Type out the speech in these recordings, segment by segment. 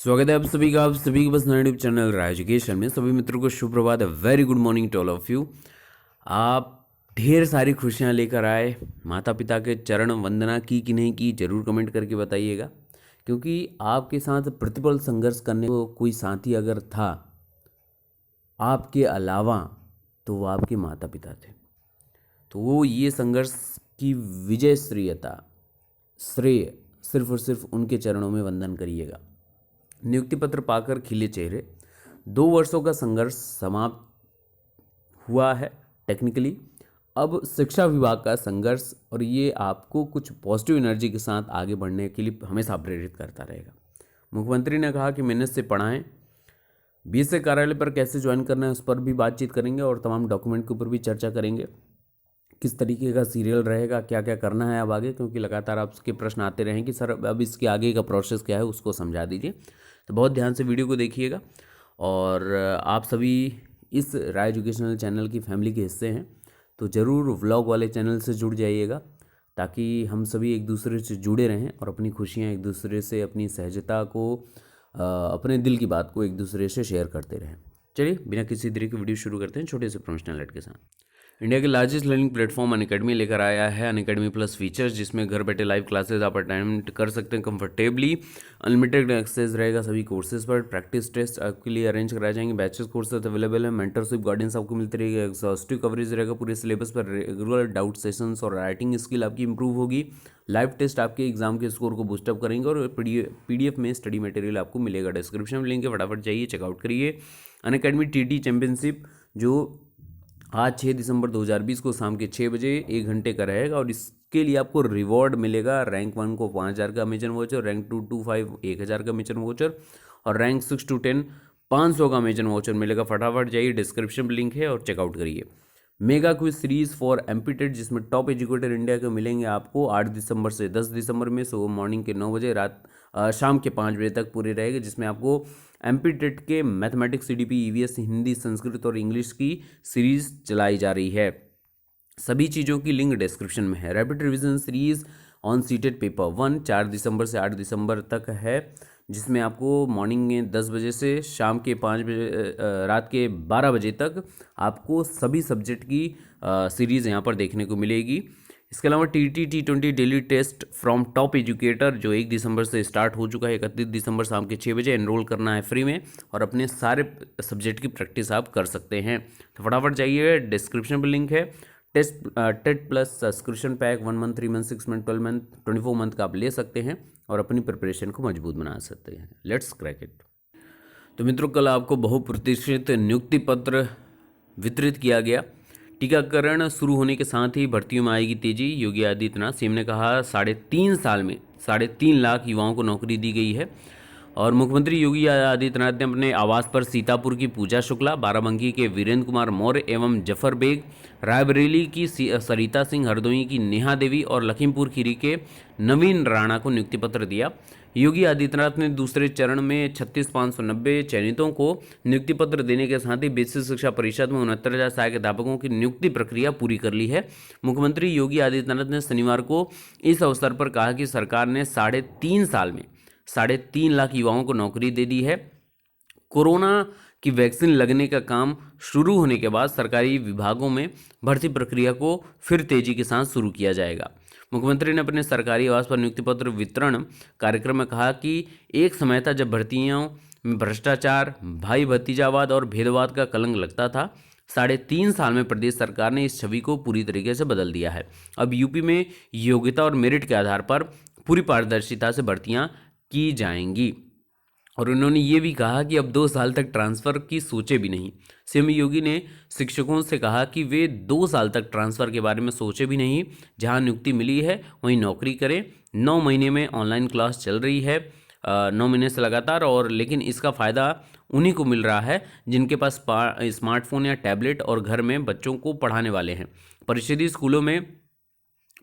स्वागत है आप सभी का, आप सभी के बस नए यूट्यूब चैनल राय एजुकेशन में सभी मित्रों को शुभ प्रभात है। Very good morning to all of you. आप ढेर सारी खुशियां लेकर आए, माता पिता के चरण वंदना की कि नहीं की, जरूर कमेंट करके बताइएगा। क्योंकि आपके साथ प्रतिपल संघर्ष करने को कोई साथी अगर था आपके अलावा, तो वो आपके माता पिता थे। तो वो ये संघर्ष की विजय श्रेय सिर्फ और सिर्फ उनके चरणों में वंदन करिएगा। नियुक्ति पत्र पाकर खिले चेहरे, 2 वर्षों का संघर्ष समाप्त हुआ है टेक्निकली। अब शिक्षा विभाग का संघर्ष, और ये आपको कुछ पॉजिटिव एनर्जी के साथ आगे बढ़ने के लिए हमेशा प्रेरित करता रहेगा। मुख्यमंत्री ने कहा कि मेहनत से पढ़ाएं। बीएसए कार्यालय पर कैसे ज्वाइन करना है उस पर भी बातचीत करेंगे और तमाम डॉक्यूमेंट के ऊपर भी चर्चा करेंगे। किस तरीके का सीरियल रहेगा, क्या क्या करना है अब आगे, क्योंकि लगातार आपके प्रश्न आते रहें कि सर अब इसके आगे का प्रोसेस क्या है, उसको समझा दीजिए। तो बहुत ध्यान से वीडियो को देखिएगा। और आप सभी इस राय एजुकेशनल चैनल की फैमिली के हिस्से हैं, तो ज़रूर व्लॉग वाले चैनल से जुड़ जाइएगा, ताकि हम सभी एक दूसरे से जुड़े रहें और अपनी खुशियाँ एक दूसरे से, अपनी सहजता को, अपने दिल की बात को एक दूसरे से शेयर करते रहें। चलिए बिना किसी देरी के वीडियो शुरू करते हैं छोटे से प्रमोशनल अलर्ट के साथ। इंडिया के लार्जेस्ट लर्निंग प्लेटफॉर्म अनअकैडमी लेकर आया है अनअकैडमी प्लस फीचर्स, जिसमें घर बैठे लाइव क्लासेस आप अटेंड कर सकते हैं कंफर्टेबली। अनलिमिटेड एक्सेस रहेगा सभी कोर्सेज पर। प्रैक्टिस टेस्ट आपके लिए अरेंज कराए जाएंगे। बैचेस कोर्सेज अवेलेबल है। मेंटरशिप गाइडेंस आपको मिलती रहेगी। एग्जॉस्टिव कवरेज रहेगा पूरे सिलेबस पर। रेगुलर डाउट सेशंस और राइटिंग स्किल आपकी इंप्रूव होगी। लाइव टेस्ट आपके एग्जाम के स्कोर को बूस्टअप करेंगे और पीडीएफ में स्टडी मटेरियल आपको मिलेगा। डिस्क्रिप्शन में लिंक है, फटाफट जाइए चेकआउट करिए। अनअकैडमी टीटी चैंपियनशिप जो आज 6 दिसंबर 2020 को शाम के 6 बजे 1 घंटे का रहेगा, और इसके लिए आपको रिवॉर्ड मिलेगा। रैंक 1 को 5000 का अमेजन वोचर, रैंक 2 to 5 1000 का अमेजन वोचर, और रैंक 6 to 10 500 का अमेजन वोचर मिलेगा। फटाफट जाइए, डिस्क्रिप्शन में लिंक है और चेकआउट करिए। Mega quiz series for MPTET, जिसमें टॉप एजुकेटर इंडिया के मिलेंगे आपको 8 दिसंबर से 10 दिसंबर में, सुबह मॉर्निंग के 9 बजे, शाम के 5 बजे तक पूरे रहेंगे, जिसमें आपको एमपीटेट के mathematics, CDP, EVS, Hindi, Sanskrit और इंग्लिश की सीरीज चलाई जा रही है। सभी चीज़ों की लिंक डिस्क्रिप्शन में है। Rapid revision series on seated paper 1 4 दिसंबर से 8 दिसंबर तक है, जिसमें आपको मॉर्निंग में 10 बजे से शाम के 5 बजे, रात के 12 बजे तक आपको सभी सब्जेक्ट की सीरीज़ यहाँ पर देखने को मिलेगी। इसके अलावा T20 daily test from top educator, जो 1 दिसंबर से स्टार्ट हो चुका है। 31 दिसंबर शाम के 6 बजे एनरोल करना है फ्री में, और अपने सारे सब्जेक्ट की प्रैक्टिस आप कर सकते हैं। तो फटाफट जाइए, डिस्क्रिप्शन पर लिंक है। TET plus subscription pack 1 month, 3 month, 6 month, 12 month, 24 month का आप ले सकते हैं और अपनी प्रिपरेशन को मजबूत बना सकते हैं। Let's crack it. तो मित्रों, कल आपको बहुप्रतीक्षित नियुक्ति पत्र वितरित किया गया। टीकाकरण शुरू होने के साथ ही भर्तियों में आएगी तेजी। योगी आदित्यनाथ सीएम ने कहा 3.5 साल में 3.5 लाख युवाओं को नौकरी दी गई है। और मुख्यमंत्री योगी आदित्यनाथ ने अपने आवास पर सीतापुर की पूजा शुक्ला, बाराबंकी के वीरेंद्र कुमार मौर्य एवं जफर बेग, रायबरेली की सरिता सिंह, हरदोई की नेहा देवी और लखीमपुर खीरी के नवीन राणा को नियुक्ति पत्र दिया। योगी आदित्यनाथ ने दूसरे चरण में 36,590 चयनितों को नियुक्ति पत्र देने के साथ ही बेसिक शिक्षा परिषद में 69,000 सहायक अध्यापकों की नियुक्ति प्रक्रिया पूरी कर ली है। मुख्यमंत्री योगी आदित्यनाथ ने शनिवार को इस अवसर पर कहा कि सरकार ने 3.5 साल में 3.5 लाख युवाओं को नौकरी दे दी है। कोरोना की वैक्सीन लगने का काम शुरू होने के बाद सरकारी विभागों में भर्ती प्रक्रिया को फिर तेजी के साथ शुरू किया जाएगा। मुख्यमंत्री ने अपने सरकारी आवास पर नियुक्ति पत्र वितरण कार्यक्रम में कहा कि एक समय था जब भर्तियों में भ्रष्टाचार, भाई भतीजावाद और भेदभाव का कलंक लगता था। 3.5 साल में प्रदेश सरकार ने इस छवि को पूरी तरीके से बदल दिया है। अब यूपी में योग्यता और मेरिट के आधार पर पूरी पारदर्शिता से भर्तियां की जाएंगी। और उन्होंने ये भी कहा कि अब 2 साल तक ट्रांसफ़र की सोचे भी नहीं। सीएम योगी ने शिक्षकों से कहा कि वे 2 साल तक ट्रांसफ़र के बारे में सोचे भी नहीं। जहां नियुक्ति मिली है वहीं नौकरी करें। 9 महीने में ऑनलाइन क्लास चल रही है, 9 महीने से लगातार, और लेकिन इसका फ़ायदा उन्हीं को मिल रहा है जिनके पास स्मार्टफोन या टैबलेट और घर में बच्चों को पढ़ाने वाले हैं। परिषदीय स्कूलों में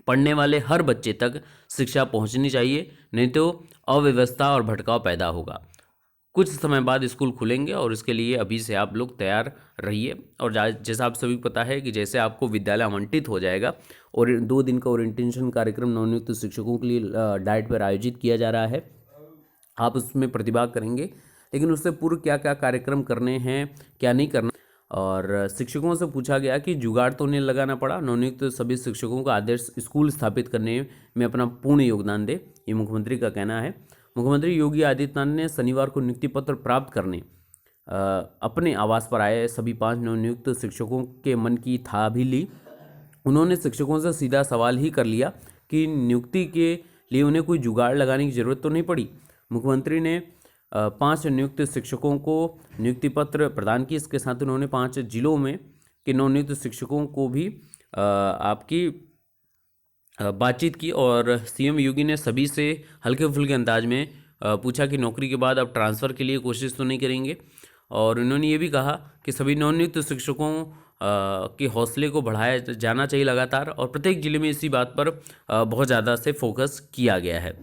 पढ़ने वाले हर बच्चे तक शिक्षा पहुंचनी चाहिए, नहीं तो अव्यवस्था और भटकाव पैदा होगा। कुछ समय बाद स्कूल खुलेंगे और इसके लिए अभी से आप लोग तैयार रहिए। और जैसा आप सभी को पता है कि जैसे आपको विद्यालय आवंटित हो जाएगा, और 2 दिन का ओरिएंटेशन कार्यक्रम नवनियुक्त शिक्षकों के लिए डाइट पर आयोजित किया जा रहा है। आप उसमें प्रतिभाग करेंगे, लेकिन उससे पूर्व क्या क्या कार्यक्रम करने हैं, क्या नहीं करना। और शिक्षकों से पूछा गया कि जुगाड़ तो नहीं लगाना पड़ा, नवनियुक्त सभी शिक्षकों को आदर्श स्कूल स्थापित करने में अपना पूर्ण योगदान दे, ये मुख्यमंत्री का कहना है। मुख्यमंत्री योगी आदित्यनाथ ने शनिवार को नियुक्ति पत्र प्राप्त करने अपने आवास पर आए सभी 5 नवनियुक्त शिक्षकों के मन की था भी ली। उन्होंने शिक्षकों से सीधा सवाल ही कर लिया कि नियुक्ति के लिए उन्हें कोई जुगाड़ लगाने की जरूरत तो नहीं पड़ी। मुख्यमंत्री ने 5 नियुक्त शिक्षकों को नियुक्ति पत्र प्रदान किए। इसके साथ उन्होंने 5 जिलों में के नवनियुक्त शिक्षकों को भी आपकी बातचीत की और सीएम योगी ने सभी से हल्के फुल्के अंदाज में पूछा कि नौकरी के बाद अब ट्रांसफ़र के लिए कोशिश तो नहीं करेंगे। और उन्होंने ये भी कहा कि सभी नवनियुक्त शिक्षकों के हौसले को बढ़ाया जाना चाहिए लगातार, और प्रत्येक जिले में इसी बात पर बहुत ज़्यादा से फोकस किया गया है।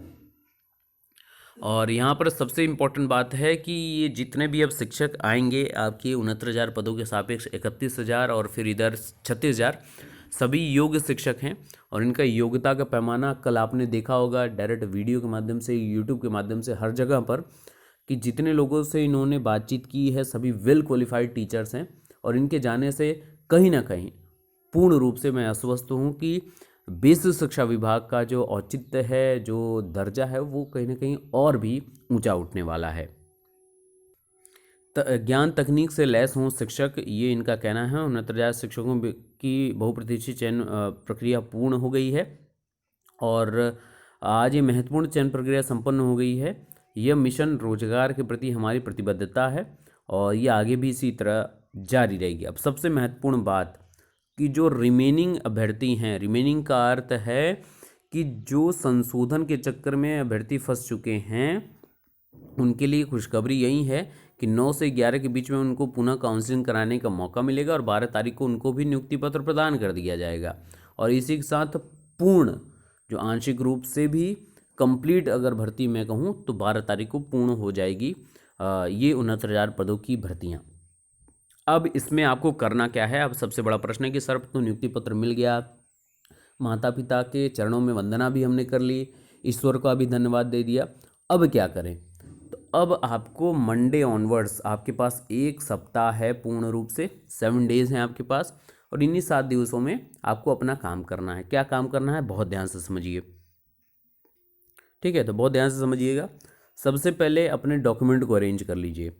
और यहाँ पर सबसे इम्पोर्टेंट बात है कि ये जितने भी अब शिक्षक आएंगे आपके 69,000 पदों के सापेक्ष 31,000 और फिर इधर 36,000 सभी योग्य शिक्षक हैं। और इनका योग्यता का पैमाना कल आपने देखा होगा डायरेक्ट वीडियो के माध्यम से, यूट्यूब के माध्यम से, हर जगह पर, कि जितने लोगों से इन्होंने बातचीत की है सभी वेल क्वालिफाइड टीचर्स हैं। और इनके जाने से कहीं ना कहीं पूर्ण रूप से मैं आश्वस्त हूँ कि बेसिक शिक्षा विभाग का जो औचित्य है, जो दर्जा है, वो कहीं ना कहीं और भी ऊंचा उठने वाला है। ज्ञान तकनीक से लैस हों शिक्षक, ये इनका कहना है। 69,000 शिक्षकों की बहुप्रतीक्षित चयन प्रक्रिया पूर्ण हो गई है और आज ये महत्वपूर्ण चयन प्रक्रिया संपन्न हो गई है। यह मिशन रोजगार के प्रति हमारी प्रतिबद्धता है और ये आगे भी इसी तरह जारी रहेगी। अब सबसे महत्वपूर्ण बात कि जो रिमेनिंग अभ्यर्थी हैं, रिमेनिंग का अर्थ है कि जो संशोधन के चक्कर में अभ्यर्थी फंस चुके हैं, उनके लिए खुशखबरी यही है कि 9 से 11 के बीच में उनको पुनः काउंसलिंग कराने का मौका मिलेगा और 12 तारीख को उनको भी नियुक्ति पत्र प्रदान कर दिया जाएगा। और इसी के साथ पूर्ण जो आंशिक रूप से भी कंप्लीट अगर भर्ती मैं कहूँ तो 12 तारीख को पूर्ण हो जाएगी ये 69,000 पदों की भर्तियाँ। अब इसमें आपको करना क्या है? अब सबसे बड़ा प्रश्न है कि सर तो नियुक्ति पत्र मिल गया, माता पिता के चरणों में वंदना भी हमने कर ली, ईश्वर का भी धन्यवाद दे दिया, अब क्या करें? तो अब आपको मंडे ऑनवर्ड्स आपके पास 1 सप्ताह है, पूर्ण रूप से 7 डेज हैं आपके पास, और इन्हीं 7 दिवसों में आपको अपना काम करना है। क्या काम करना है? बहुत ध्यान से समझिए, ठीक है? तो बहुत ध्यान से समझिएगा। सबसे पहले अपने डॉक्यूमेंट को अरेंज कर लीजिए।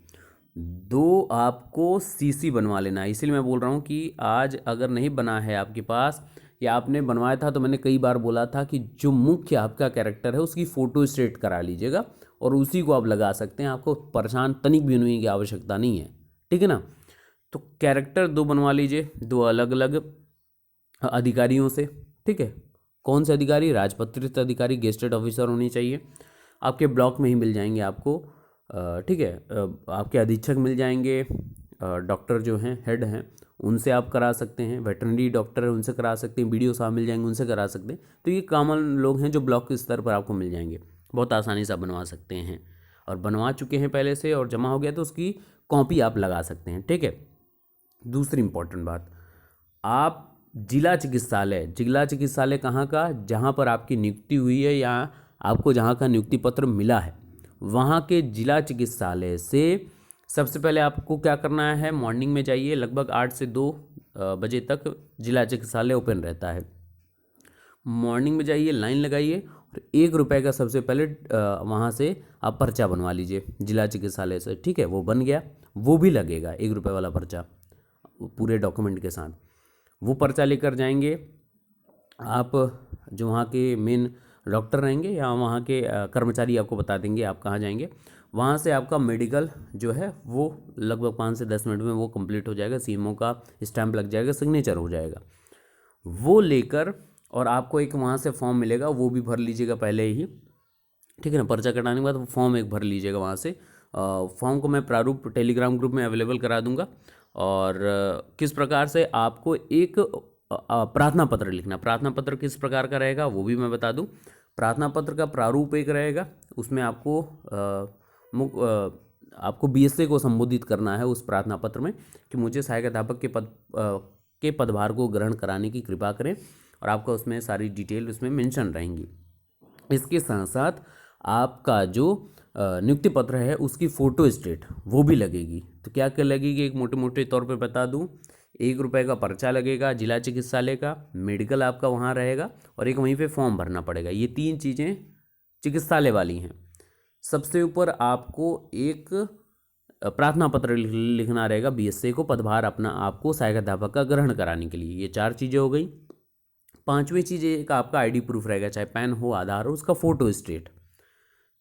2 आपको सीसी बनवा लेना है। इसीलिए मैं बोल रहा हूँ कि आज अगर नहीं बना है आपके पास या आपने बनवाया था तो मैंने कई बार बोला था कि जो मुख्य आपका कैरेक्टर है उसकी फ़ोटो स्टेट करा लीजिएगा और उसी को आप लगा सकते हैं। आपको परेशान तनिक भी होने की आवश्यकता नहीं है, ठीक है ना? तो कैरेक्टर 2 बनवा लीजिए, 2 अलग अलग अधिकारियों से, ठीक है? कौन से अधिकारी? राजपत्रित अधिकारी, गेस्टेड ऑफिसर होने चाहिए। आपके ब्लॉक में ही मिल जाएंगे आपको, ठीक है? आपके अधीक्षक मिल जाएंगे, डॉक्टर जो हैं हेड हैं उनसे आप करा सकते हैं, वेटरनरी डॉक्टर है उनसे करा सकते हैं, बीडीओ साहब मिल जाएंगे उनसे करा सकते हैं। तो ये कॉमन लोग हैं जो ब्लॉक के स्तर पर आपको मिल जाएंगे, बहुत आसानी से आप बनवा सकते हैं। और बनवा चुके हैं पहले से और जमा हो गया तो उसकी कॉपी आप लगा सकते हैं, ठीक है? दूसरी इंपॉर्टेंट बात, आप जिला चिकित्सालय कहाँ का? जहाँ पर आपकी नियुक्ति हुई है या आपको जहाँ का नियुक्ति पत्र मिला है वहाँ के जिला चिकित्सालय से सबसे पहले आपको क्या करना है? मॉर्निंग में जाइए, लगभग 8 से 2 बजे तक जिला चिकित्सालय ओपन रहता है। मॉर्निंग में जाइए, लाइन लगाइए और 1 रुपये का सबसे पहले वहाँ से आप पर्चा बनवा लीजिए जिला चिकित्सालय से, ठीक है? वो बन गया, वो भी लगेगा 1 रुपये वाला पर्चा पूरे डॉक्यूमेंट के साथ। वो पर्चा लेकर जाएंगे आप, जो वहाँ के मेन डॉक्टर रहेंगे या वहाँ के कर्मचारी आपको बता देंगे आप कहाँ जाएंगे। वहाँ से आपका मेडिकल जो है वो लगभग 5 से 10 मिनट में वो कंप्लीट हो जाएगा, सीएमओ का स्टैंप लग जाएगा, सिग्नेचर हो जाएगा। वो लेकर और आपको एक वहाँ से फॉर्म मिलेगा, वो भी भर लीजिएगा पहले ही, ठीक है ना? पर्चा कटाने के बाद वो फॉर्म एक भर लीजिएगा वहाँ से। फॉर्म को मैं प्रारूप टेलीग्राम ग्रुप में अवेलेबल करा दूंगा। और किस प्रकार से आपको एक प्रार्थना पत्र लिखना, प्रार्थना पत्र किस प्रकार का रहेगा वो भी मैं बता दूं। प्रार्थना पत्र का प्रारूप एक रहेगा, उसमें आपको आपको बीएसए को संबोधित करना है उस प्रार्थना पत्र में कि मुझे सहायक अध्यापक के पदभार को ग्रहण कराने की कृपा करें, और आपका उसमें सारी डिटेल उसमें मेंशन रहेंगी। इसके साथ साथ आपका जो नियुक्ति पत्र है उसकी फ़ोटो स्टेट वो भी लगेगी। तो क्या क्या लगेगी, एक मोटे मोटे तौर पे बता दूं। 1 रुपये का पर्चा लगेगा जिला चिकित्सालय का, मेडिकल आपका वहाँ रहेगा, और एक वहीं पे फॉर्म भरना पड़ेगा। ये 3 चीज़ें चिकित्सालय वाली हैं। सबसे ऊपर आपको एक प्रार्थना पत्र लिखना रहेगा बीएसए को पदभार अपना आपको सहायक अध्यापक का ग्रहण कराने के लिए। ये 4 चीज़ें हो गई। 5वीं चीज़ एक आपका आईडी प्रूफ रहेगा, चाहे पैन हो आधार हो, उसका फ़ोटो स्टेट।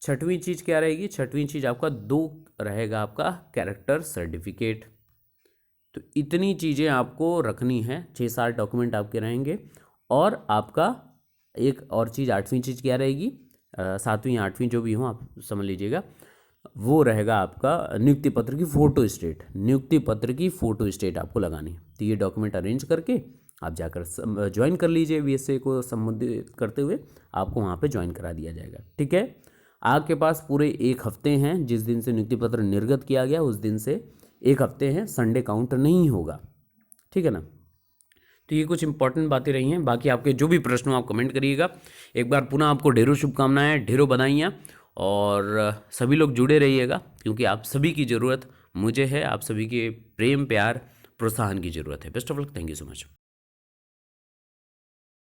6वीं चीज़ क्या रहेगी, 6वीं चीज़ आपका 2 रहेगा आपका कैरेक्टर सर्टिफिकेट। तो इतनी चीज़ें आपको रखनी है, 6-7 डॉक्यूमेंट आपके रहेंगे। और आपका एक और चीज़ 8वीं चीज़ क्या रहेगी, 7वीं 8वीं जो भी हो आप समझ लीजिएगा, वो रहेगा आपका नियुक्ति पत्र की फ़ोटो स्टेट। नियुक्ति पत्र की फ़ोटो स्टेट आपको लगानी है। तो ये डॉक्यूमेंट अरेंज करके आप जाकर ज्वाइन कर लीजिए। बीएसए को संबोधित करते हुए आपको वहाँ पे ज्वाइन करा दिया जाएगा। ठीक है, आपके पास पूरे 1 हफ्ते हैं। जिस दिन से नियुक्ति पत्र निर्गत किया गया उस दिन से 1 हफ्ते हैं, संडे काउंट नहीं होगा। ठीक है ना। तो ये कुछ इंपॉर्टेंट बातें रही हैं। बाकी आपके जो भी प्रश्न हो आप कमेंट करिएगा। एक बार पुनः आपको ढेरों शुभकामनाएं, ढेरों बधाइयाँ, और सभी लोग जुड़े रहिएगा क्योंकि आप सभी की ज़रूरत मुझे है। आप सभी के प्रेम प्यार प्रोत्साहन की ज़रूरत है। Best of luck, thank you so much.